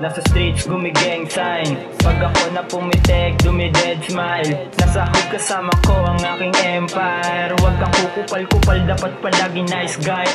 Nasa streets gumigang sign. Pag ako na pumitek, dumi-dead smile. Nasa hood kasama ko ang aking empire. Huwag kang kukupal-kupal, dapat palagi nice guy.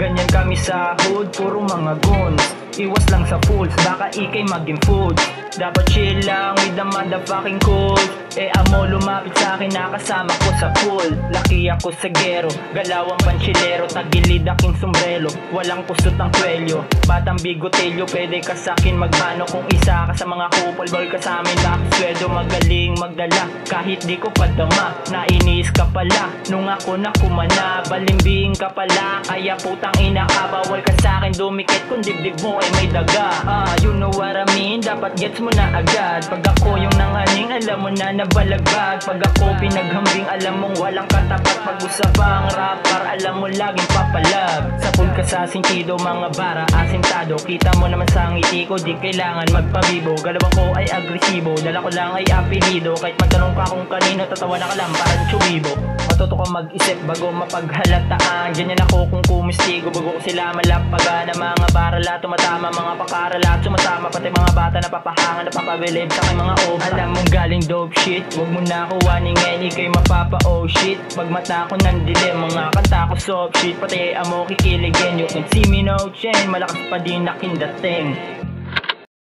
Ganyan kami sa hood, puro mga goons. Iwas lang sa fools, baka ikay maging foods. Dapat chill lang with the motherfucking cool. Amo lumapit sa akin, nakasama ko sa pool. Laki ako sa gero, galawang panchilero. Tagilid aking sombrero, walang kusot ang kwelyo. Batang bigotelyo, pwede ka sa'kin magmano. Kung isa ka sa mga kupal, bal ka sa amin. Bakit sweldo magaling magdala, kahit di ko padama. Nainis ka pala, nung ako na kumana. Balimbing ka pala, kaya putang ina ka. Bawal ka sa'kin dumikit kung dibdib mo ay may daga. You know what I mean, dapat gets mo na agad. Pag ako yung nanganing, alam mo na nabalagbag. Pag ako pinaghambing, alam mong walang katapat. Pag-usapang rapper, alam mo laging papalag. Sa pool ka sa sentido, mga bara asintado. Kita mo naman sa ngiti ko, di kailangan magpabibo. Galawang ko ay agresibo, dala ko lang ay apelido. Kahit magtanong ka kung kanino, tatawa na ka lang parang chubibo. Matuto ka mag-isip bago mapaghalataan. Ganyan ako kung kumistigo, bago ko sila malapagan. Ang mga barala tumatama, mga pakarala sumasama. Pati mga bata na papahangan, napapabilib sa kay mga obra. Alam mong galing dope shit, huwag mo na kuwanin ngayon, ikay mapapa oh shit. Pag mata ko nandilim, mga kanta ko soft shit. Pati amo kikiligin, you can see me no chain, malakas pa din aking dating.